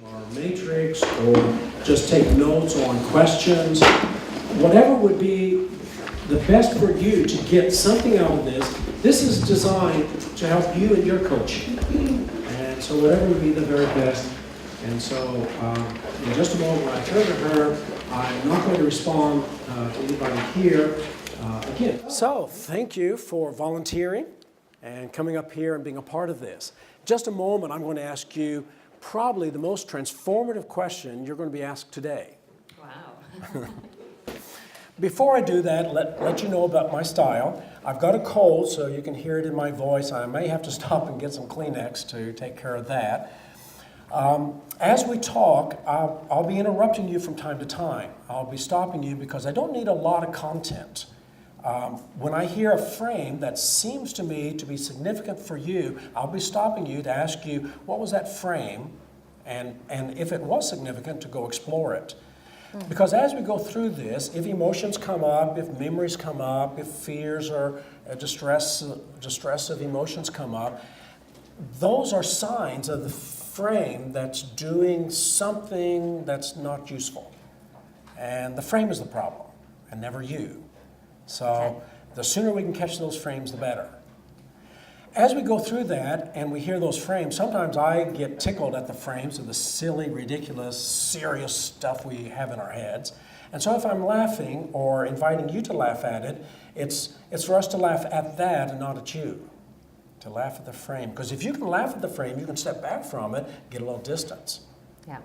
or matrix, or just take notes on questions. Whatever would be the best for you to get something out of this. This is designed to help you in your coaching. And so whatever would be the very best. And so in just a moment when I turn to her, I'm not going to respond to anybody here again. So thank you for volunteering and coming up here and being a part of this. Just a moment, I'm going to ask you probably the most transformative question you're going to be asked today. Wow. Before I do that, let you know about my style. I've got a cold, so you can hear it in my voice. I may have to stop and get some Kleenex to take care of that. As we talk, I'll be interrupting you from time to time. I'll be stopping you because I don't need a lot of content. When I hear a frame that seems to me to be significant for you, I'll be stopping you to ask you, what was that frame? And if it was significant, to go explore it. Because as we go through this, if emotions come up, if memories come up, if fears or distressive emotions come up, those are signs of the frame that's doing something that's not useful. And the frame is the problem, and never you. So the sooner we can catch those frames, the better. As we go through that and we hear those frames, sometimes I get tickled at the frames of the silly, ridiculous, serious stuff we have in our heads. And so if I'm laughing or inviting you to laugh at it, it's for us to laugh at that and not at you. To laugh at the frame. Because if you can laugh at the frame, you can step back from it, get a little distance. Yeah.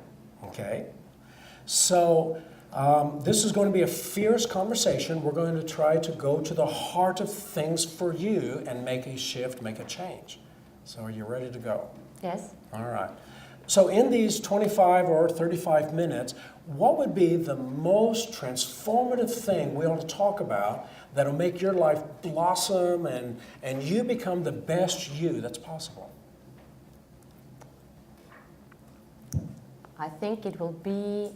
Okay? So this is going to be a fierce conversation. We're going to try to go to the heart of things for you and make a shift, make a change. So are you ready to go? Yes. All right. So in these 25 or 35 minutes, what would be the most transformative thing we ought to talk about that'll make your life blossom and you become the best you that's possible? I think it will be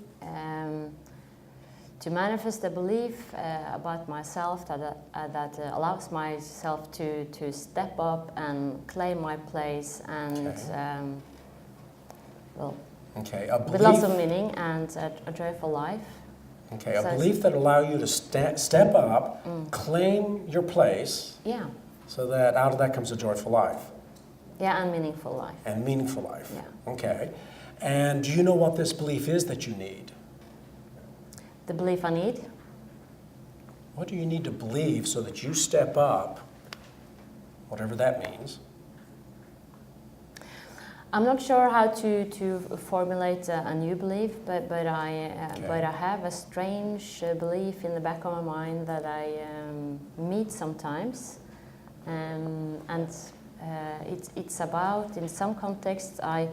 to manifest a belief about myself that allows myself to step up and claim my place and okay. A belief, with lots of meaning and a joyful life. Okay, a belief that allows you to step up, claim your place, yeah, so that out of that comes a joyful life. Yeah, and meaningful life. And meaningful life. Yeah. Okay. And do you know what this belief is that you need? The belief I need? What do you need to believe so that you step up, whatever that means? I'm not sure how to formulate a new belief, but I have a strange belief in the back of my mind that I meet sometimes, and it's about, in some contexts, I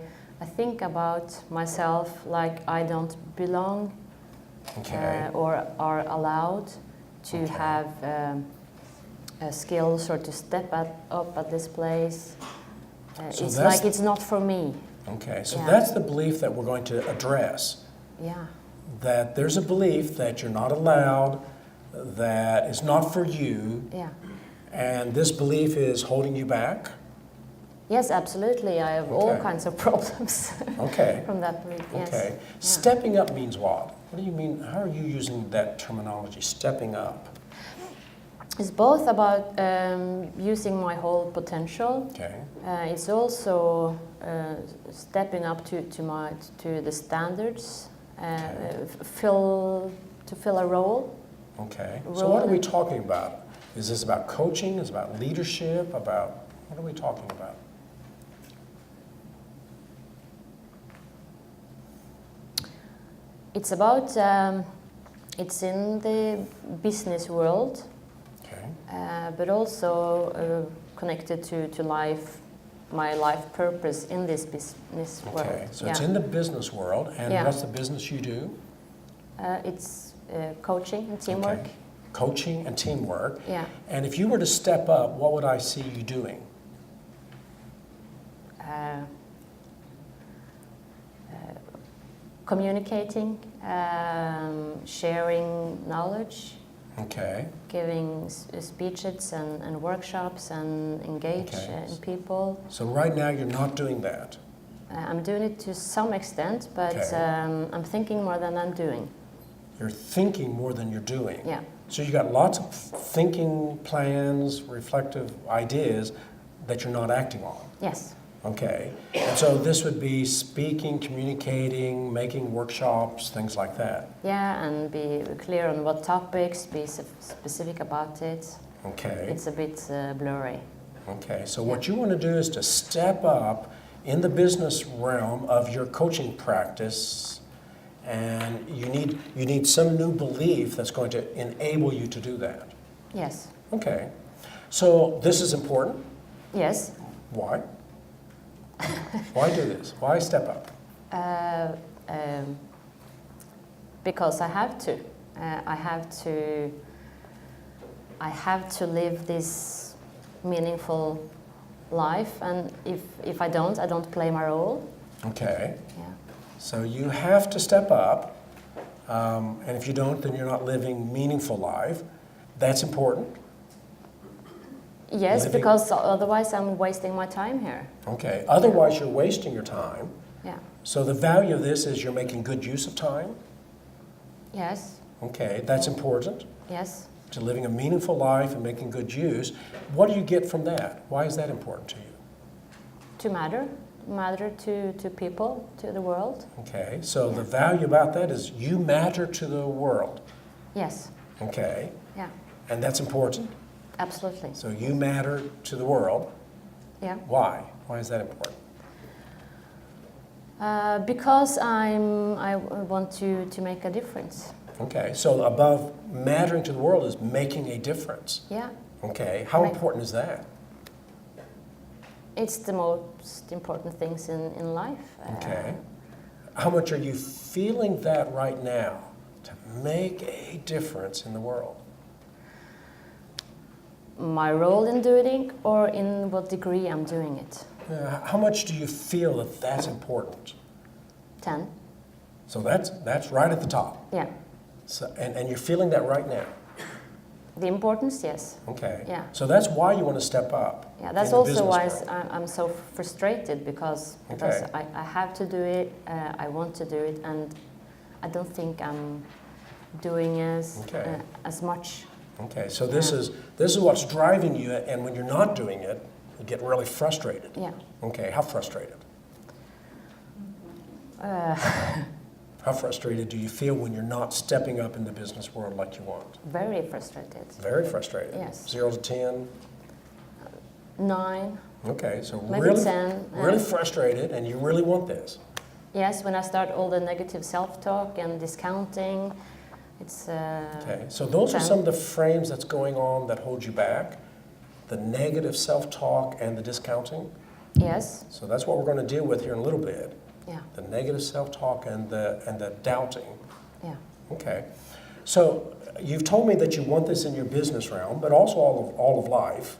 think about myself like I don't belong, or are allowed to have skills or to step up at this place. So it's like it's not for me. Okay, so that's the belief that we're going to address. Yeah. That there's a belief that you're not allowed, that is not for you. Yeah. And this belief is holding you back? Yes, absolutely. I have all kinds of problems from that belief. Yes. Okay. Yeah. Stepping up means what? What do you mean? How are you using that terminology, stepping up? It's both about using my whole potential. Okay. It's also stepping up to the standards, to fill a role. Okay. So what are we talking about? Is this about coaching? Is it about leadership? About what are we talking about? It's about it's in the business world. But also connected to life, my life purpose in this business world. Okay, so it's in the business world, and what's the business you do? It's coaching and teamwork. Okay. Coaching and teamwork. Yeah. And if you were to step up, what would I see you doing? Communicating, sharing knowledge. Okay. Giving speeches and workshops and engage in people. So right now you're not doing that? I'm doing it to some extent, but Okay. I'm thinking more than I'm doing. You're thinking more than you're doing. Yeah. So you got lots of thinking plans, reflective ideas that you're not acting on. Yes. Okay. And so this would be speaking, communicating, making workshops, things like that. Yeah, and be clear on what topics, be specific about it. Okay. It's a bit blurry. Okay. So what you want to do is to step up in the business realm of your coaching practice, and you need some new belief that's going to enable you to do that. Yes. Okay. So this is important. Yes. Why? Why do this? Why step up? Because I have to. I have to live this meaningful life, and if I don't play my role. Okay. Yeah. So you have to step up, and if you don't, then you're not living meaningful life. That's important. Yes, Living- because otherwise I'm wasting my time here. Okay. Otherwise, you're wasting your time. Yeah. So the value of this is you're making good use of time. Yes. Okay. That's important Yes. to living a meaningful life and making good use. What do you get from that? Why is that important to you? To matter to people, to the world. Okay. So the value about that is you matter to the world. Yes. Okay. Yeah. And that's important. Absolutely. So you matter to the world. Yeah. Why? Why is that important? Because I want to make a difference. Okay, so above mattering to the world is making a difference. Yeah. Okay, how Right. important is that? It's the most important things in life. Okay. How much are you feeling that right now to make a difference in the world? My role in doing it, or in what degree I'm doing it. How much do you feel that that's important? 10. So that's right at the top. Yeah. So, and you're feeling that right now. The importance, yes. Okay. Yeah. So that's why you want to step up. Yeah, that's in the also business why world. I'm so frustrated, because Okay. I have to do it, I want to do it, and I don't think I'm doing Okay. as much. Okay, so this is what's driving you, and when you're not doing it, you get really frustrated. Yeah. Okay, how frustrated? How frustrated do you feel when you're not stepping up in the business world like you want? Very frustrated. Very frustrated. Yes. 0 to 10. 9. Okay, so Maybe really, 10, really frustrated, and you really want this. Yes, when I start all the negative self-talk and discounting, it's... Okay, so those are 10. some of the frames that's going on that hold you back. The negative self-talk and the discounting. Yes. So that's what we're going to deal with here in a little bit. Yeah. The negative self-talk and the doubting. Yeah. Okay. So you've told me that you want this in your business realm, but also all of life.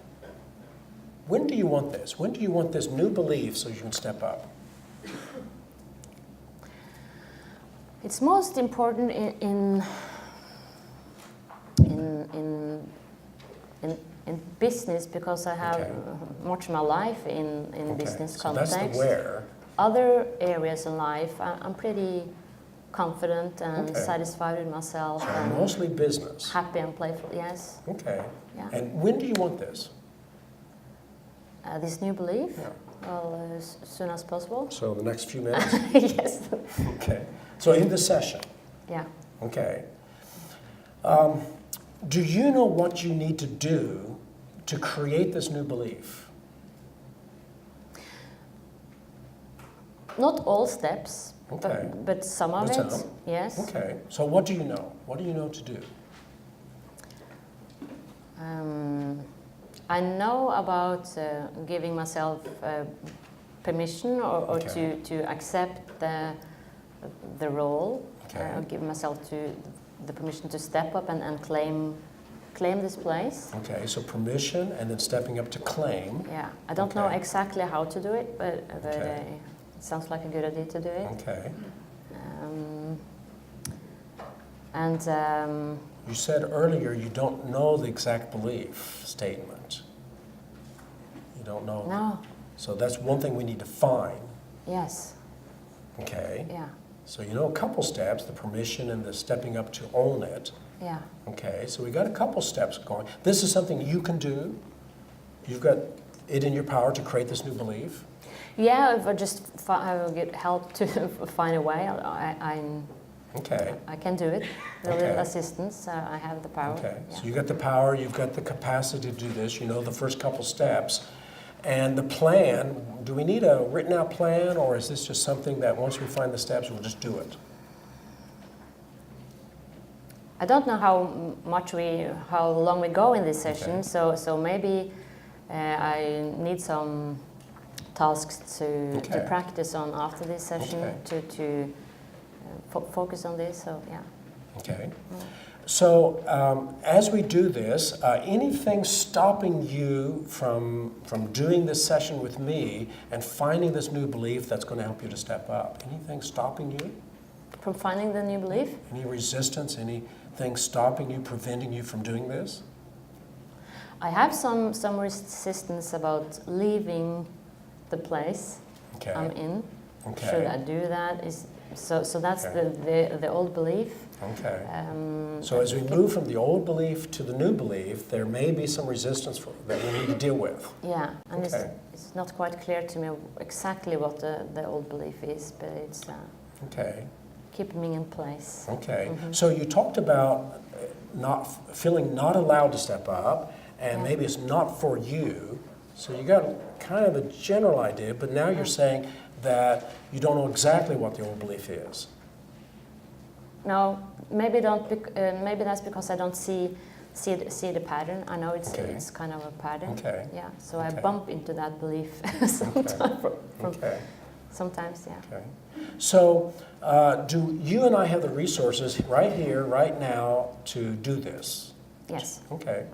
When do you want this? When do you want this new belief so you can step up? It's most important in business, because I have Okay. much of my life in Okay, business so context. that's the where. Other areas in life, I'm pretty confident and Okay. satisfied with myself, So and mostly business. happy and playful. Yes. Okay. Yeah. And when do you want this? This new belief, Yeah. well, as soon as possible. So the next few minutes? Yes. Okay. So in the session, Yeah. okay. Do you know what you need to do to create this new belief? Not all steps, Okay. but some of But it. some. Yes. Okay. So what do you know? What do you know to do? I know about giving myself permission, or Okay. to accept the role, Okay. or give myself the permission to step up and claim this place. Okay, so permission and then stepping up to claim. Yeah, I don't know Okay. exactly how to do it, but Okay. it sounds like a good idea to do it. Okay. And You said earlier you don't know the exact belief statement. You don't know. no, So that's one thing we need to find. Yes. Okay. Yeah. So you know a couple steps, the permission and the stepping up to own it. Yeah. Okay, so we got a couple steps going. This is something you can do. You've got it in your power to create this new belief. Yeah, if I will get help to find a way, Okay. I can do it. With a Okay. little assistance, I have the power. Okay, Yeah. so you got the power, you've got the capacity to do this, you know the first couple steps. And the plan, do we need a written out plan, or is this just something that once we find the steps, we'll just do it? I don't know how long we go in this session, Okay. so maybe I need some tasks to Okay. practice on after this session Okay. to focus on this. So yeah. Okay. So as we do this, anything stopping you from doing this session with me and finding this new belief that's going to help you to step up? Anything stopping you? From finding the new belief, Any resistance? Anything stopping you, preventing you from doing this? I have some resistance about leaving the place Okay. I'm in. Okay. Should I do that? So that's Okay. the old belief. Okay. So as we move from the old belief to the new belief, there may be some resistance that we need to deal with. Yeah, and Okay. it's not quite clear to me exactly what the old belief is, but it's Okay. keeping me in place. Okay. Mm-hmm. So you talked about not feeling not allowed to step up, and Yeah. maybe it's not for you. So you got kind of a general idea, but now you're saying that you don't know exactly what the old belief is. No, maybe maybe that's because I don't see the pattern. I know Okay. it's kind of a pattern. Okay. Yeah. So I Okay. bump into that belief sometimes. Okay. Sometimes, yeah. Okay. So do you and I have the resources right here, right now, to do this? Yes. Okay.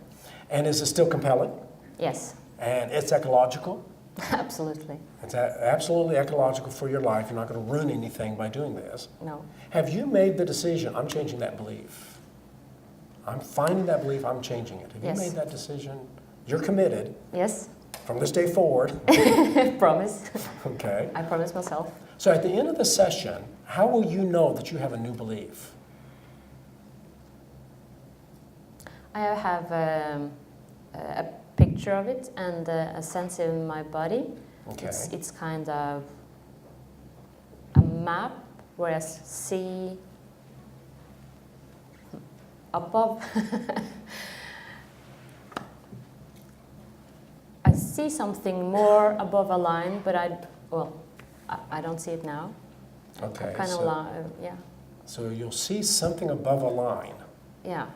And is it still compelling? Yes. And it's ecological? Absolutely. It's absolutely ecological for your life. You're not going to ruin anything by doing this. No. Have you made the decision, I'm changing that belief? I'm finding that belief, I'm changing it. Have Yes. you made that decision? You're committed Yes. from this day forward. Promise. Okay. I promise myself. So at the end of the session, how will you know that you have a new belief? I have a picture of it and a sense in my body. Okay. It's kind of a map where I see above. I see something more above a line, but I don't see it now. Okay. Kind of yeah, So you'll see something above a line. yeah.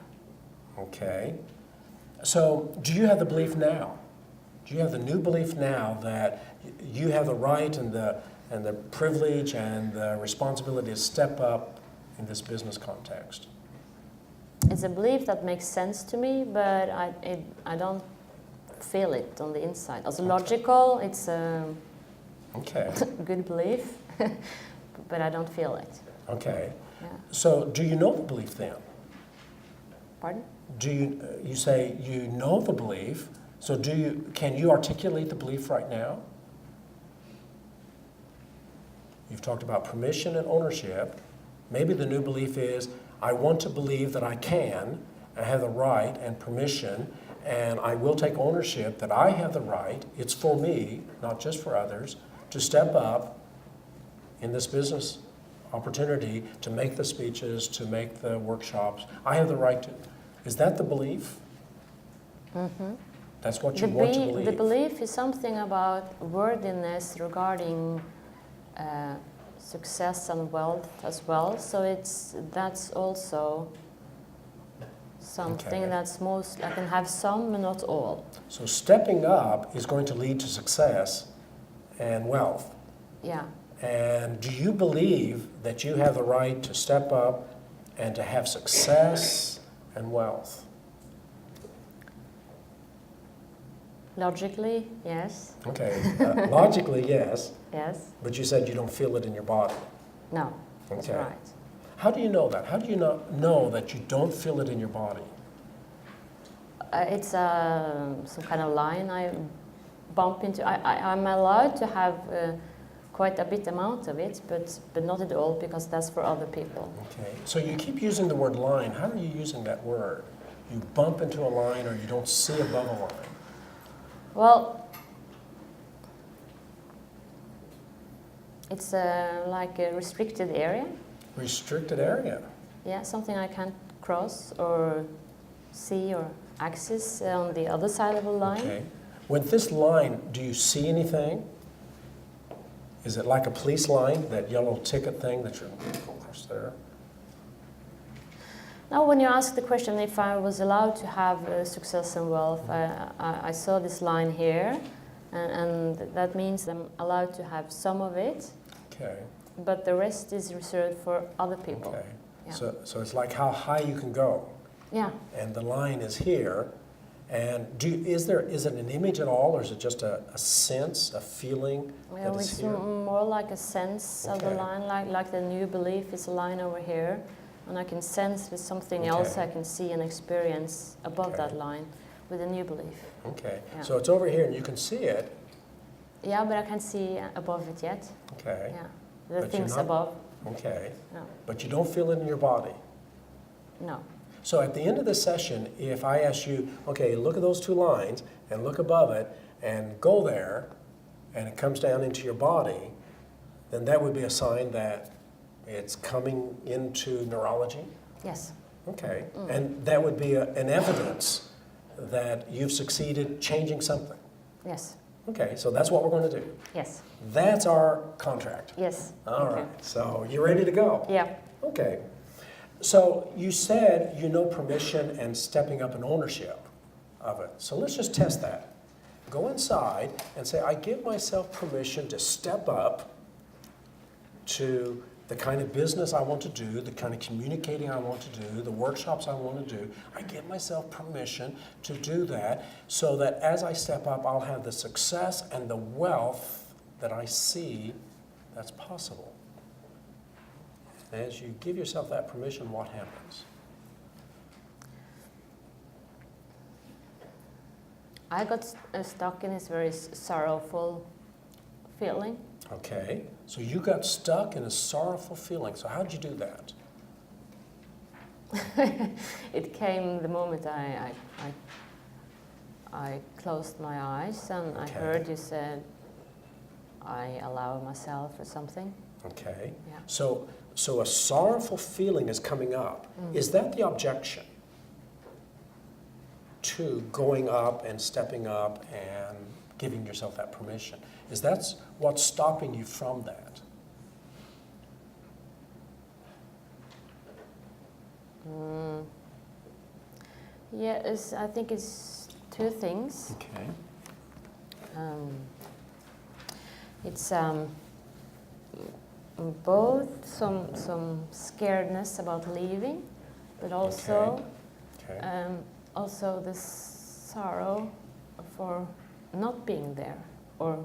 Okay. So do you have the belief now? Do you have the new belief now that you have the right and the privilege and the responsibility to step up in this business context? It's a belief that makes sense to me, but I don't feel it on the inside. As logical, it's a Okay. good belief, but I don't feel it. Okay. Yeah. So do you know the belief then? Pardon? Do you say you know the belief, so can you articulate the belief right now? You've talked about permission and ownership. Maybe the new belief is, I want to believe that I can, I have the right and permission, and I will take ownership that I have the right, it's for me, not just for others, to step up in this business opportunity, to make the speeches, to make the workshops. I have the right to. Is that the belief? Mm-hmm. That's what you want to believe? The belief is something about worthiness regarding success and wealth as well. So that's also something Okay. that's most, I can have some, but not all. So stepping up is going to lead to success and wealth. Yeah. And do you believe that you have the right to step up and to have success and wealth? Logically, yes. Okay, logically, yes, Yes. but you said you don't feel it in your body. No. That's Okay. right. How do you know that? How do you not know that you don't feel it in your body? It's some kind of line I bump into. I'm allowed to have quite a bit amount of it, but not at all, because that's for other people. Okay. So you keep using the word line. How are you using that word? You bump into a line, or you don't see above a line? Well, it's like a restricted area. Restricted area. Yeah, something I can't cross or see or access on the other side of a line. Okay. With this line, do you see anything? Is it like a police line, that yellow ticket thing that you're across there? Now, when you ask the question if I was allowed to have success and wealth, I saw this line here, and that means I'm allowed to have some of it, Okay. but the rest is reserved for other people. Okay. Yeah. So it's like how high you can go, Yeah. and the line is here. And is it an image at all, or is it just a sense, a feeling Well, that is it's here? more like a sense of the Okay. line, like the new belief is a line over here, and I can sense with something else Okay. I can see and experience above Okay. that line with a new belief. Okay. Yeah. So it's over here, and you can see it. Yeah, but I can't see above it yet. Okay. Yeah, But the you're things not- above. Okay. No, But you don't feel it in your body. no. So at the end of the session, if I ask you, okay, look at those two lines and look above it and go there, and it comes down into your body, then that would be a sign that it's coming into neurology? Yes. Okay. And that would be an evidence that you've succeeded changing something. Yes. Okay, so that's what we're going to do. Yes. That's our contract. Yes. All Okay. right, so you're ready to go? Yeah. Okay. So you said you know permission and stepping up in ownership of it. So let's just test that. Go inside and say, I give myself permission to step up to the kind of business I want to do, the kind of communicating I want to do, the workshops I want to do. I give myself permission to do that so that as I step up, I'll have the success and the wealth that I see that's possible. As you give yourself that permission, what happens? I got stuck in this very sorrowful feeling. Okay, so you got stuck in a sorrowful feeling. So how did you do that? It came the moment I closed my eyes and I Okay. heard you said, I allow myself or something. Okay, Yeah. so a sorrowful feeling is coming up. Is that the objection to going up and stepping up and giving yourself that permission? Is that what's stopping you from that? Yeah, I think it's two things. Okay. It's both some scaredness about leaving, but also Okay. also the sorrow for not being there, or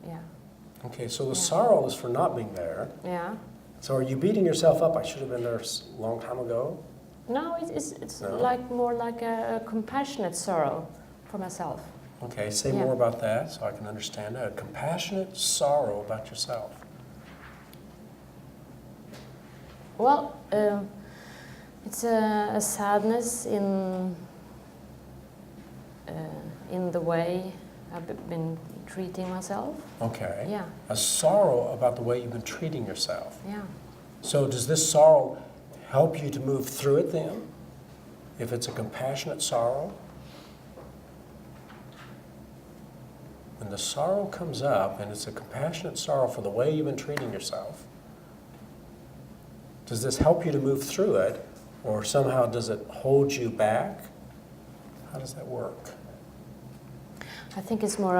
yeah, Okay, so the Yeah. sorrow is for not being there. yeah. So are you beating yourself up? I should have been there a long time ago. No, it's No? like more like a compassionate sorrow for myself. Okay, say Yeah. more about that so I can understand it. A compassionate sorrow about yourself. Well, it's a sadness in the way I've been treating myself. Okay. Yeah, A sorrow about the way you've been treating yourself. yeah. So does this sorrow help you to move through it then? If it's a compassionate sorrow? When the sorrow comes up and it's a compassionate sorrow for the way you've been treating yourself, does this help you to move through it, or somehow does it hold you back? How does that work? I think it's more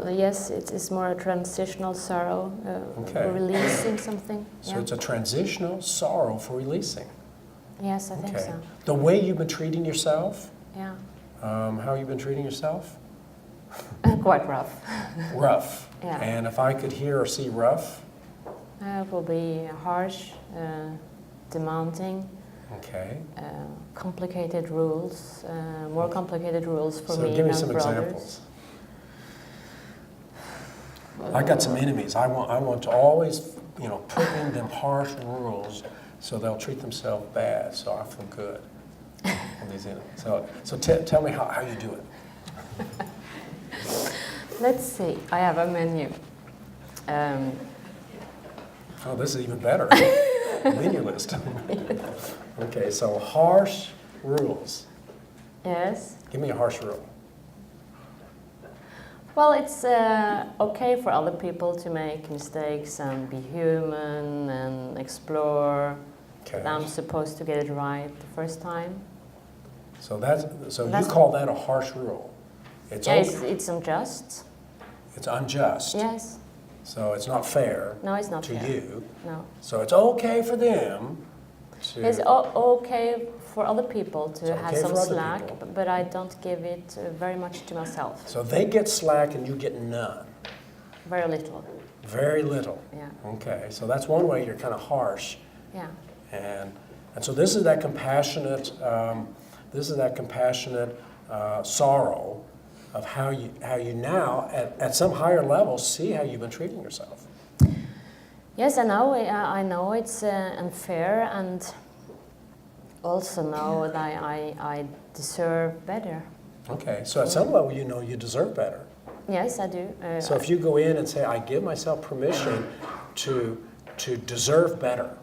it's more a transitional sorrow, Okay. releasing something. So Yeah. it's a transitional sorrow for releasing. Yes, I think Okay. so. The way you've been treating yourself, Yeah, how you been treating yourself? quite rough. Rough. Yeah. And if I could hear or see rough, It will be harsh, demanding, okay. complicated rules, more complicated rules for So me give me than some for examples. others. I got some enemies. I want to always, put in them harsh rules so they'll treat themselves bad, so I feel good on these enemies. So tell me how you do it. Let's see. I have a menu. Oh, this is even better. Menu list. Okay, so harsh rules. Yes. Give me a harsh rule. Well, it's okay for other people to make mistakes and be human and explore. Okay. But I'm supposed to get it right the first time. So you call that a harsh rule? It's Yeah, okay. it's unjust. It's unjust. Yes. So it's not fair. No, it's not to fair. you. No. So it's okay for them to. It's okay for other people to It's have okay some for other slack, people. but I don't give it very much to myself. So they get slack and you get none. Very little. Very little. Yeah. Okay. So that's one way you're kind of harsh. Yeah. And so this is that compassionate. Sorrow of how you now at some higher level see how you've been treating yourself. Yes, I know it's unfair, and also know that I deserve better. Okay, so at some level you know you deserve better. Yes, I do. So if you go in and say, I give myself permission to deserve better.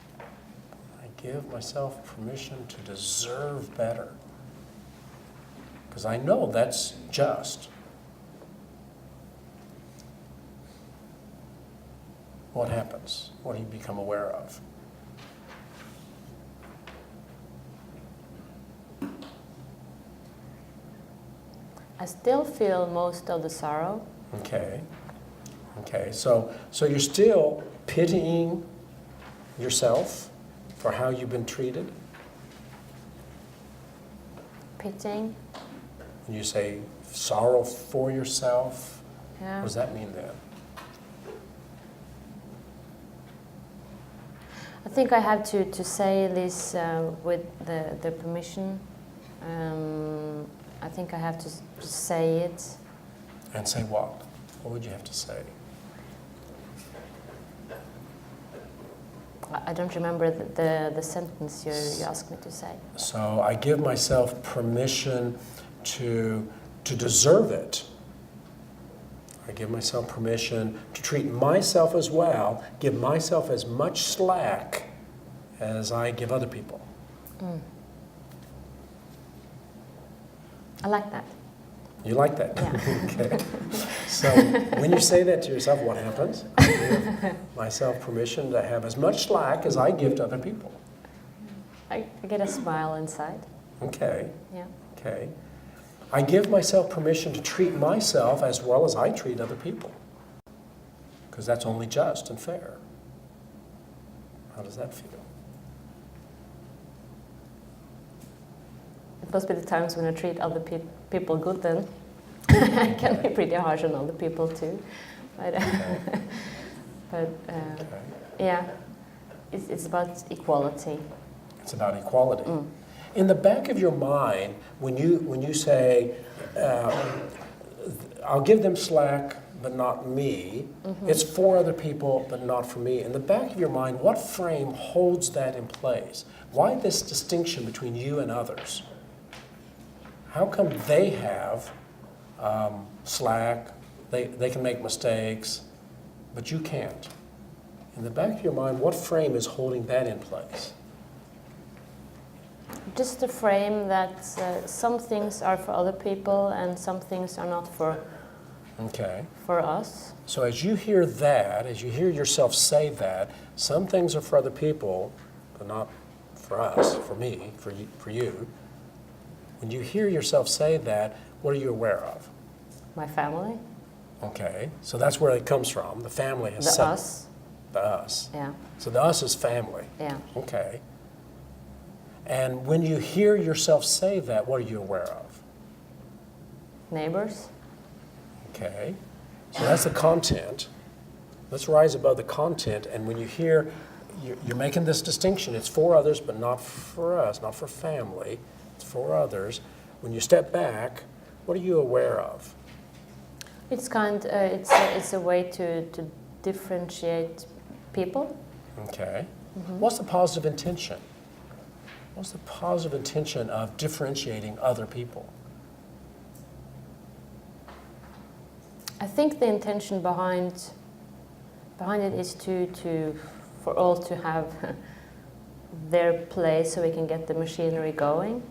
I give myself permission to deserve better. Because I know that's just. What happens? What do you become aware of? I still feel most of the sorrow. Okay. Okay. So you're still pitying yourself for how you've been treated? Pitying. And you say sorrow for yourself? Yeah. What does that mean then? I think I have to say this with the permission. I think I have to say it. And say what? What would you have to say? I don't remember the sentence you asked me to say. So I give myself permission to deserve it. I give myself permission to treat myself as well, give myself as much slack as I give other people. Mm. I like that. You like that? Yeah. Okay. So when you say that to yourself, what happens? I give myself permission to have as much slack as I give to other people. I get a smile inside. Okay. Yeah. Okay. I give myself permission to treat myself as well as I treat other people. Because that's only just and fair. How does that feel? It must be the times when I treat other people good then. I can be pretty harsh on other people too. But, Okay. but Okay. yeah, it's about equality. It's about equality. Mm. In the back of your mind, when you say, I'll give them slack, but not me, Mm-hmm. it's for other people, but not for me. In the back of your mind, what frame holds that in place? Why this distinction between you and others? How come they have slack, they can make mistakes, but you can't? In the back of your mind, what frame is holding that in place? Just the frame that some things are for other people and some things are not for us. So as you hear that, as you hear yourself say that, some things are for other people, but not for us, for me, for you. When you hear yourself say that, what are you aware of? My family. Okay, so that's where it comes from. The family has The said us. the us. Yeah. So the us is family. Yeah. Okay. And when you hear yourself say that, what are you aware of? Neighbors. Okay. So that's the content. Let's rise above the content. And when you hear, you're making this distinction. It's for others, but not for us, not for family. It's for others. When you step back, what are you aware of? It's a way to differentiate people. Okay. What's the positive intention? What's the positive intention of differentiating other people? I think the intention behind it is for all to have their place so we can get the machinery going.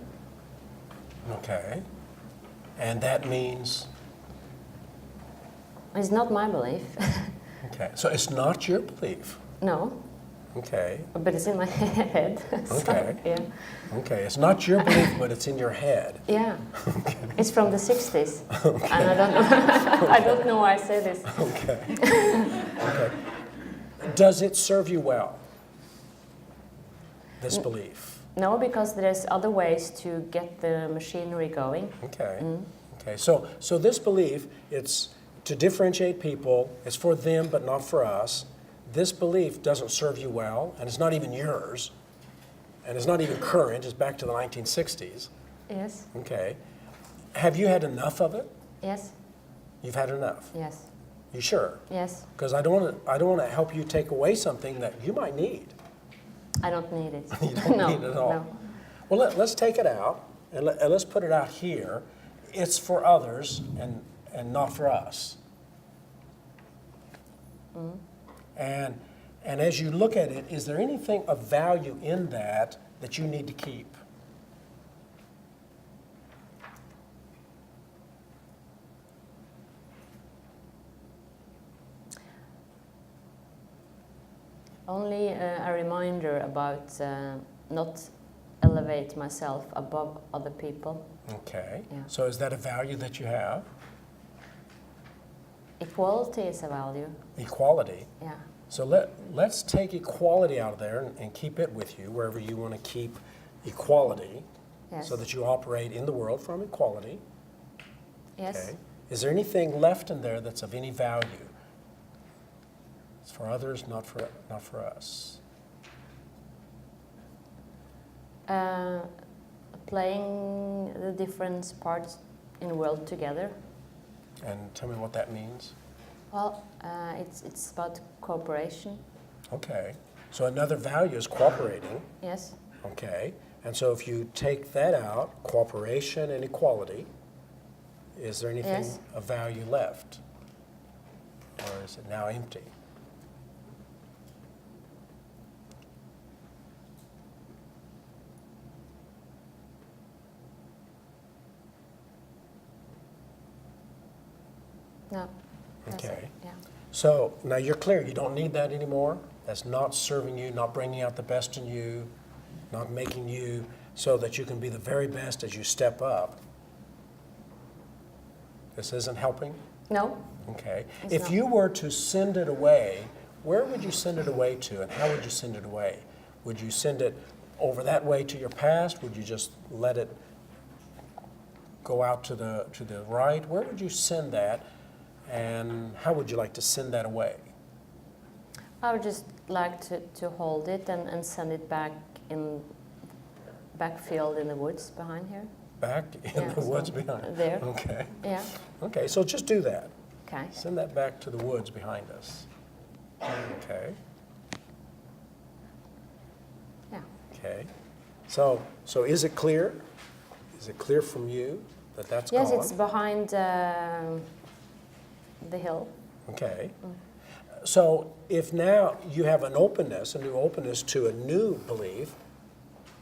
Okay. And that means? It's not my belief. Okay. So it's not your belief? No. Okay. But it's in my head. So, Okay. yeah. Okay. It's not your belief, but it's in your head. Yeah. Okay. It's from the 60s. Okay. And I don't know. I don't know why I say this. Okay. Okay. Does it serve you well, this belief? No, because there's other ways to get the machinery going. Okay. Okay. So this belief, it's to differentiate people. It's for them, but not for us. This belief doesn't serve you well, and it's not even yours, and it's not even current. It's back to the 1960s. Yes. Okay. Have you had enough of it? Yes. You've had enough. Yes. You sure? Yes. Because I don't want to help you take away something that you might need. I don't need it. You don't No, need it at all. no. Well, let's take it out and let's put it out here. It's for others and not for us. And as you look at it, is there anything of value in that you need to keep? Only a reminder about not elevate myself above other people. Okay. Yeah. So is that a value that you have? Equality is a value. Equality. Yeah. So let's take equality out of there and keep it with you wherever you want to keep equality. Yes. So that you operate in the world from equality. Yes. Okay. Is there anything left in there that's of any value? It's for others, not for us. Playing the different parts in the world together. And tell me what that means. Well, it's about cooperation. Okay. So another value is cooperating. Yes. Okay. And so if you take that out, cooperation and equality, is there anything Yes. of value left? Or is it now empty? No. That's Okay. it. Yeah. So now you're clear, you don't need that anymore. That's not serving you, not bringing out the best in you, not making you so that you can be the very best as you step up. This isn't helping? No. Okay. It's If not. you were to send it away, where would you send it away to, and how would you send it away? Would you send it over that way to your past? Would you just let it go out to the right? Where would you send that, and how would you like to send that away? I would just like to hold it and send it back in backfield in the woods behind here. Back in Yeah, the so woods behind? there. Okay. Yeah. Okay, so just do that. Okay. Send that back to the woods behind us. Okay. Yeah. Okay. So is it clear? Is it clear from you that that's Yes, gone? it's behind the hill. Okay. So if now you have an openness, a new openness to a new belief,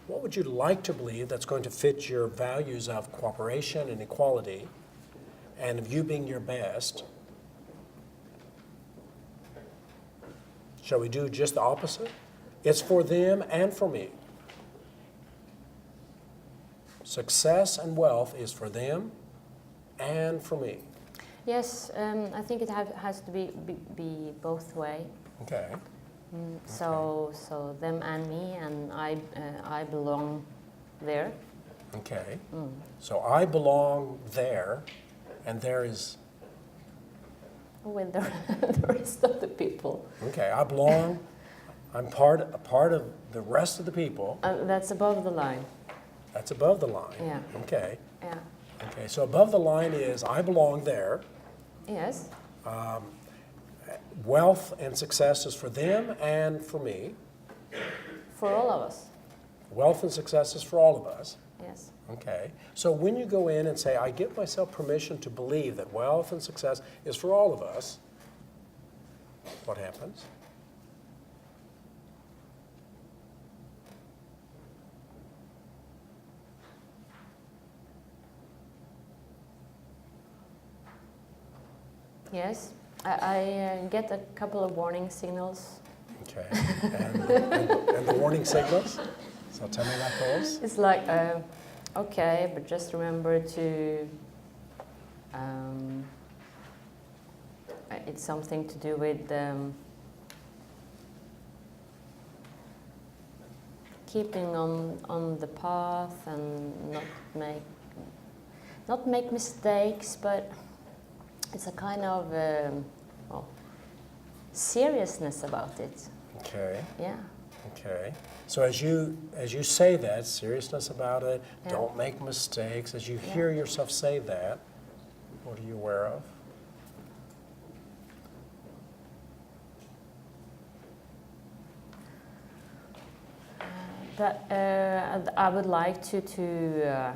what would you like to believe that's going to fit your values of cooperation and equality and of you being your best? Shall we do just the opposite? It's for them and for me. Success and wealth is for them and for me. Yes, I think it has to be both way. Okay. So them and me, and I belong there. Okay. So I belong there, and there is. With the rest of the people. Okay, I belong. I'm a part of the rest of the people. That's above the line. That's above the line. Yeah. Okay. Yeah. Okay. So above the line is I belong there. Yes. Wealth and success is for them and for me. For all of us. Wealth and success is for all of us. Yes. Okay. So when you go in and say, I give myself permission to believe that wealth and success is for all of us, what happens? Yes. I get a couple of warning signals. Okay. And the warning signals? So tell me about those. It's like, okay, but just remember to, it's something to do with keeping on the path and not make mistakes, but it's a kind of seriousness about it. Okay. Yeah. Okay. So as you say that, seriousness about it, Yeah. don't make mistakes, as you hear yourself say that, what are you aware of? That I would like to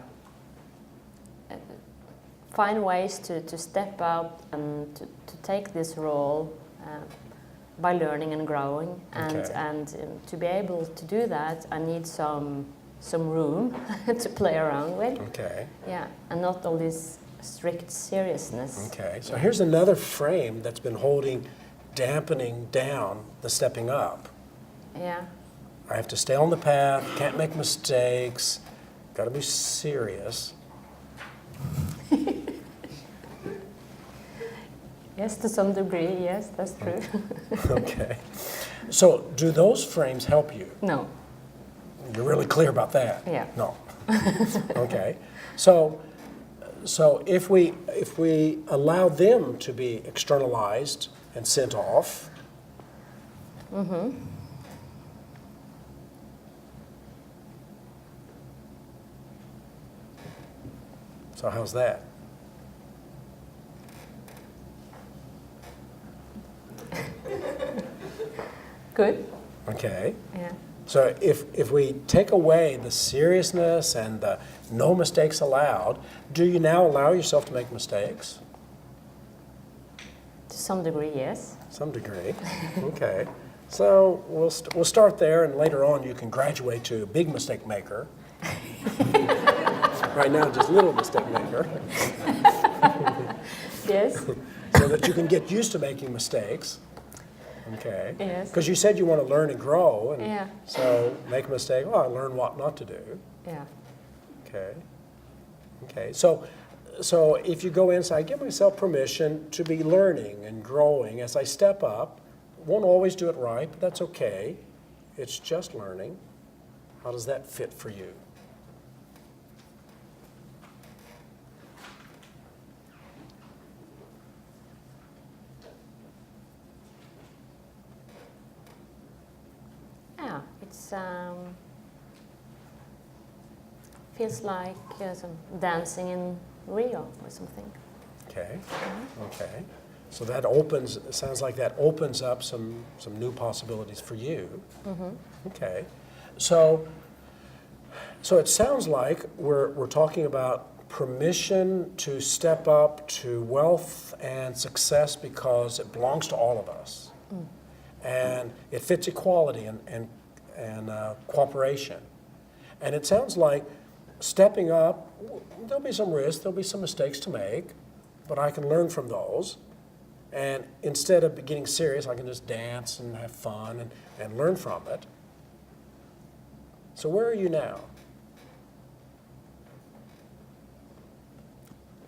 find ways to step up and to take this role by learning and growing, and to be able to do that, I need some room to play around with. Okay. Yeah, and not all this strict seriousness. Okay. So here's another frame that's been dampening down the stepping up. Yeah. I have to stay on the path, can't make mistakes, got to be serious. Yes, to some degree, yes, that's true. Okay. So do those frames help you? No. You're really clear about that? Yeah. No. Okay. So if we allow them to be externalized and sent off, so how's that? Good. Okay. Yeah. So if we take away the seriousness and the no mistakes allowed, do you now allow yourself to make mistakes? To some degree, yes. Some degree. Okay. So we'll start there, and later on you can graduate to a big mistake maker. Right now, just little mistake maker. Yes. So that you can get used to making mistakes. Okay. Yes. Because you said you want to learn and grow, and Yeah. so make a mistake. Oh, I learn what not to do. Yeah. Okay. Okay. So if you go in and say, I give myself permission to be learning and growing as I step up, won't always do it right, but that's okay. It's just learning. How does that fit for you? Yeah, it's feels like some dancing in Rio or something. Okay. Okay. So that opens, it sounds like that opens up some new possibilities for you. Okay. So it sounds like we're talking about permission to step up to wealth and success because it belongs to all of us. And it fits equality and cooperation. And it sounds like stepping up, there'll be some risks, there'll be some mistakes to make, but I can learn from those. And instead of getting serious, I can just dance and have fun and learn from it. So where are you now?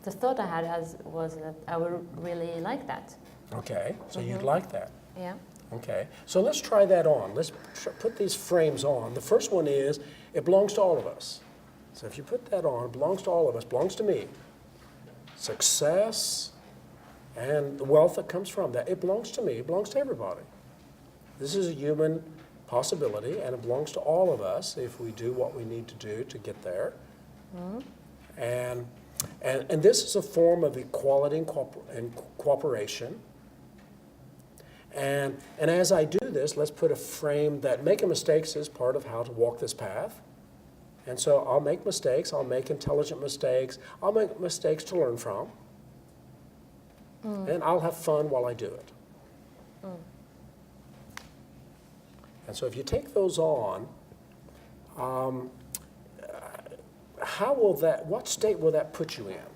The thought I had was that I would really like that. Okay, so you'd like that. Yeah. Okay, so let's try that on. Let's put these frames on. The first one is, it belongs to all of us. So if you put that on, it belongs to all of us, belongs to me. Success and the wealth that comes from that, it belongs to me, it belongs to everybody. This is a human possibility, and it belongs to all of us if we do what we need to do to get there. And And this is a form of equality and cooperation. And as I do this, let's put a frame that making mistakes is part of how to walk this path. And so I'll make mistakes, I'll make intelligent mistakes, I'll make mistakes to learn from, and I'll have fun while I do it. And so if you take those on, what state will that put you in?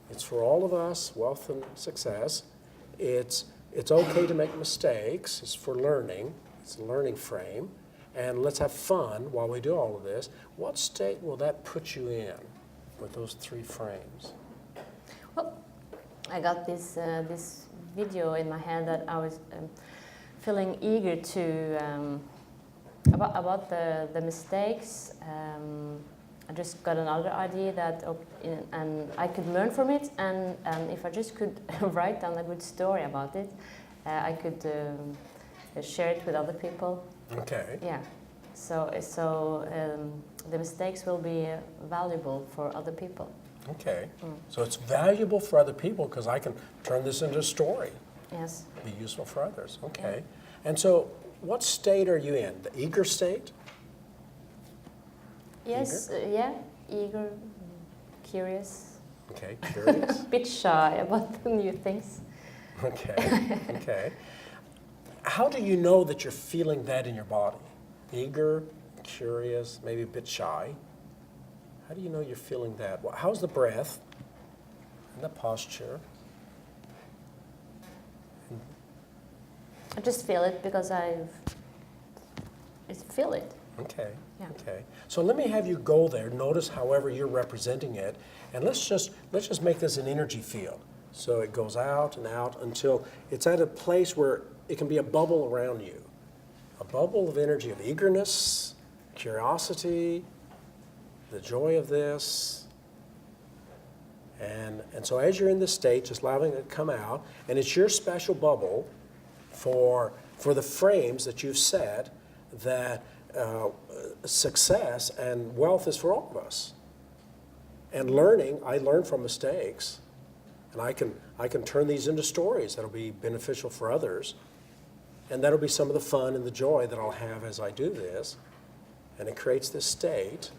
It's for all of us, wealth and success. It's okay to make mistakes. It's for learning. It's a learning frame. And let's have fun while we do all of this. What state will that put you in with those three frames? Well, I got this video in my head that I was feeling eager to about the mistakes. I just got another idea that and I could learn from it, and if I just could write down a good story about it, I could share it with other people. Okay. Yeah. So the mistakes will be valuable for other people. Okay. So it's valuable for other people because I can turn this into a story. Yes. Be useful for others. Okay. Yeah. And so what state are you in? The eager state? Yes. Yeah. Eager, curious. Okay. Curious. Bit shy about the new things. Okay. Okay. How do you know that you're feeling that in your body? Eager, curious, maybe a bit shy. How do you know you're feeling that? How's the breath and the posture? I just feel it because I feel it. Okay. Yeah. Okay. So let me have you go there. Notice however you're representing it, and let's just make this an energy field. So it goes out and out until it's at a place where it can be a bubble around you. A bubble of energy, of eagerness, curiosity, the joy of this. And so as you're in this state, just allowing it to come out, and it's your special bubble for the frames that you've set that success and wealth is for all of us. And learning, I learn from mistakes, and I can turn these into stories that'll be beneficial for others. And that'll be some of the fun and the joy that I'll have as I do this. And it creates this state.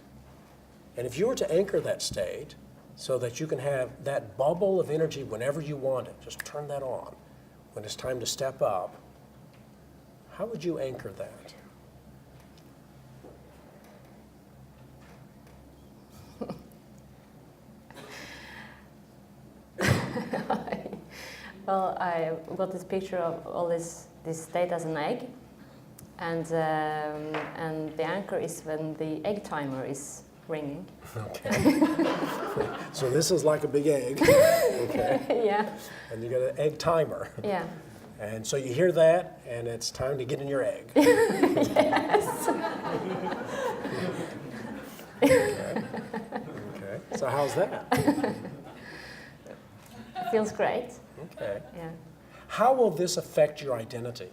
And if you were to anchor that state so that you can have that bubble of energy whenever you want it, just turn that on. When it's time to step up, how would you anchor that? Well, I got this picture of all this state as an egg, and the anchor is when the egg timer is ringing. Okay. So this is like a big egg. Okay. Yeah. And you got an egg timer. Yeah. And so you hear that, and it's time to get in your egg. Yes. Okay. Okay. So how's that? It feels great. Okay. Yeah. How will this affect your identity?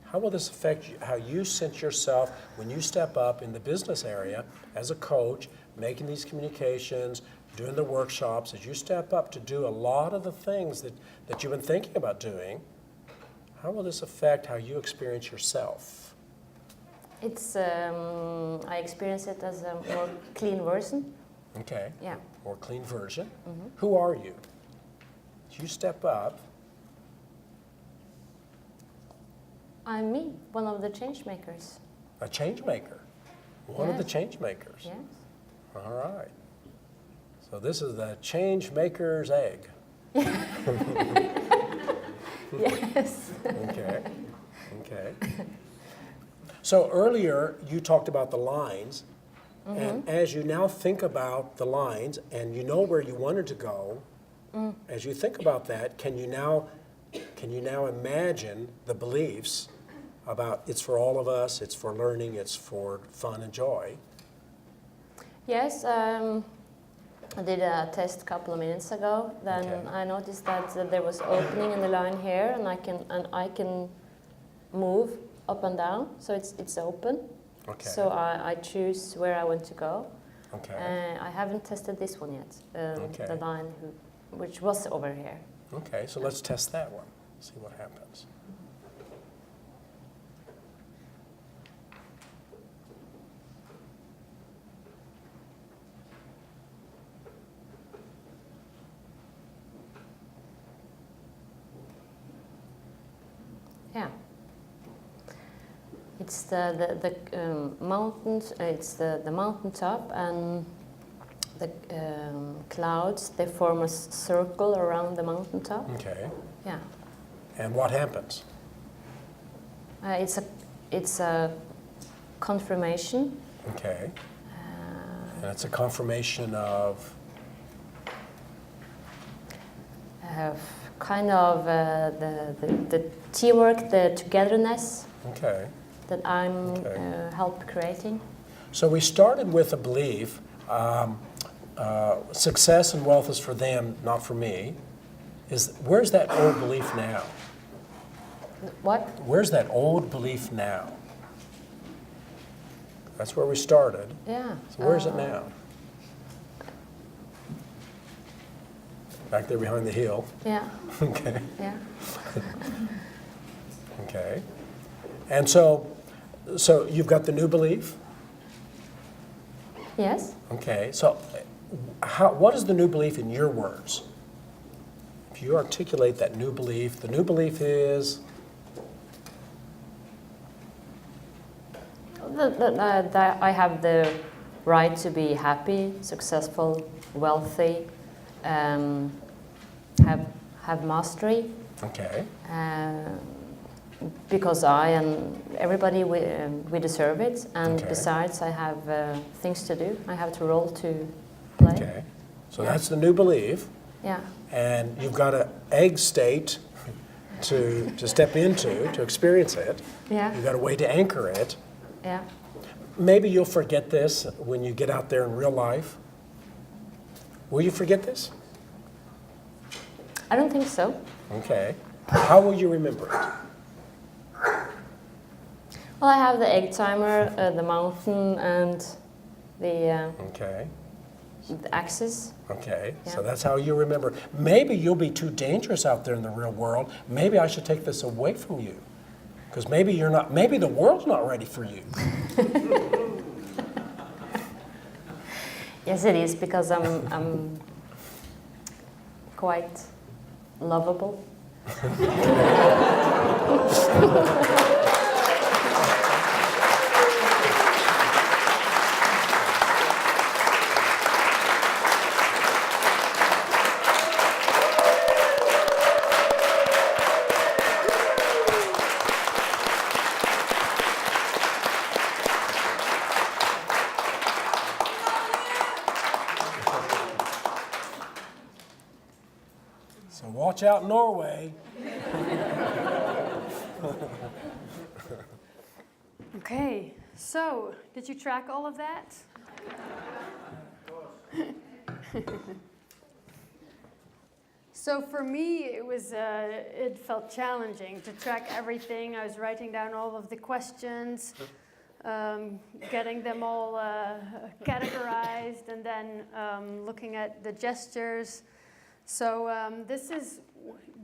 How will this affect how you sense yourself when you step up in the business area as a coach, making these communications, doing the workshops, as you step up to do a lot of the things that you've been thinking about doing? How will this affect how you experience yourself? It's I experience it as a more clean version. Okay. Yeah. More clean version. Mm-hmm. Who are you? As you step up. I'm me, one of the change makers. A change maker. One of the Yes. change makers. Yes. All right. So this is the change maker's egg. Yes. Okay. Okay. So earlier you talked about the lines, and as you now think about the lines and you know where you wanted to go, as you think about that, can you now imagine the beliefs about it's for all of us, it's for learning, it's for fun and joy? Yes. I did a test a couple of minutes ago. Then Okay. I noticed that there was opening in the line here, and I can move up and down. So it's open. Okay. So I choose where I want to go. Okay. I haven't tested this one yet. Okay. The line which was over here. Okay, so let's test that one, see what happens. Yeah. It's the mountains. It's the mountaintop and the clouds. They form a circle around the mountaintop. Okay. Yeah. And what happens? It's a confirmation. Okay. And it's a confirmation of kind of the teamwork, the togetherness okay. that I'm help creating. So we started with a belief, success and wealth is for them, not for me. Where's that old belief now? What? Where's that old belief now? That's where we started. Yeah. So where's it now? Back there behind the hill. Yeah. Okay. Yeah. Okay. And so you've got the new belief? Yes. Okay. So what is the new belief in your words? If you articulate that new belief, the new belief is? That I have the right to be happy, successful, wealthy, have mastery. Okay. Because I and everybody we deserve it, and Okay. besides I have things to do. I have a role to play. Okay. So that's the new belief. Yeah. And you've got an egg state to step into, to experience it. Yeah. You've got a way to anchor it. Yeah. Maybe you'll forget this when you get out there in real life. Will you forget this? I don't think so. Okay. How will you remember it? Well, I have the egg timer, the mountain, and the Okay. axis. Okay. Yeah. So that's how you remember. Maybe you'll be too dangerous out there in the real world. Maybe I should take this away from you. Because maybe you're not, maybe the world's not ready for you. Yes, it is, because I'm quite lovable. So watch out, Norway. Okay, so did you track all of that? So for me, it felt challenging to track everything. I was writing down all of the questions, getting them all categorized, and then looking at the gestures. So this is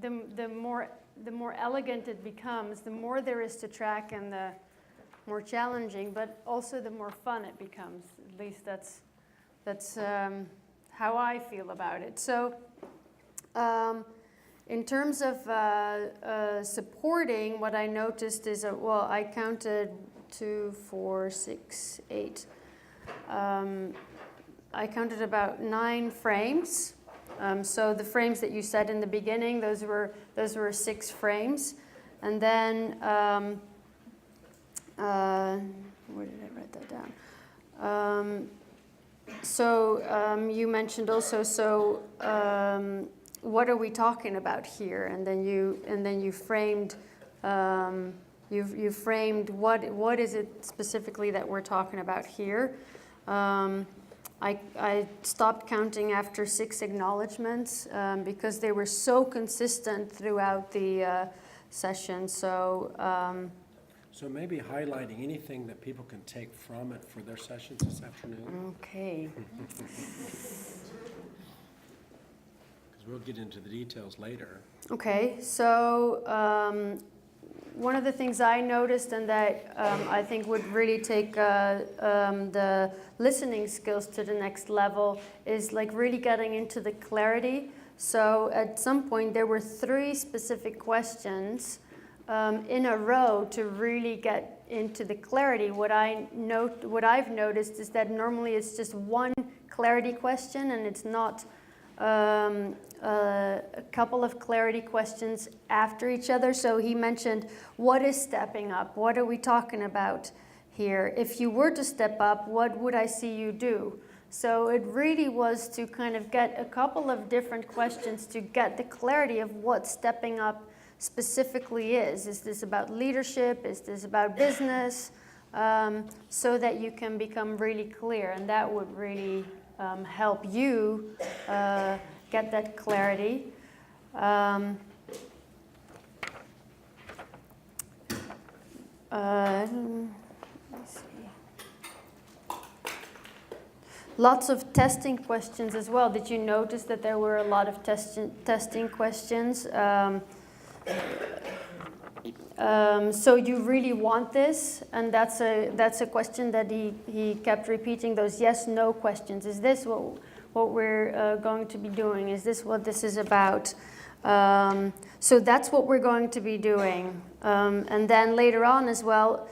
the more elegant it becomes, the more there is to track, and the more challenging, but also the more fun it becomes. At least that's how I feel about it. So in terms of supporting, what I noticed is I counted 2, 4, 6, 8. I counted about 9 frames. So the frames that you said in the beginning, those were 6 frames, and then where did I write that down? You mentioned also. So what are we talking about here? And then you framed. You framed what is it specifically that we're talking about here. I stopped counting after 6 acknowledgements because they were so consistent throughout the session. So So maybe highlighting anything that people can take from it for their sessions this afternoon, Okay. because we'll get into the details later. Okay, so one of the things I noticed and that I think would really take the listening skills to the next level is like really getting into the clarity. So at some point there were 3 specific questions in a row to really get into the clarity. What I've noticed is that normally it's just one clarity question and it's not a couple of clarity questions after each other. So he mentioned, what is stepping up? What are we talking about here? If you were to step up, what would I see you do? So it really was to kind of get a couple of different questions to get the clarity of what stepping up specifically is. Is this about leadership? Is this about business? So that you can become really clear, and that would really help you get that clarity. Let's see. Lots of testing questions as well. Did you notice that there were a lot of testing questions? So you really want this, and that's a question that he kept repeating, those yes/no questions. Is this what we're going to be doing? Is this what this is about? So that's what we're going to be doing. And then later on as well,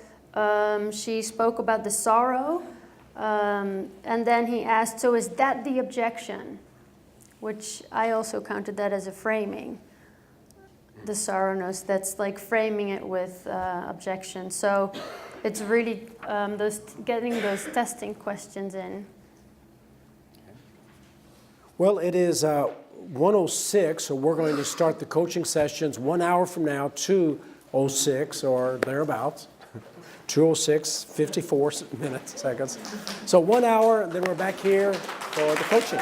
she spoke about the sorrow, and then he asked, so is that the objection? Which I also counted that as a framing. The sorrowness, that's like framing it with objection. So it's really getting those testing questions in. Well, it is 1:06, so we're going to start the coaching sessions 1 hour from now, 2:06 or thereabouts. 2:06, 54 seconds. So 1 hour, and then we're back here for the coaching.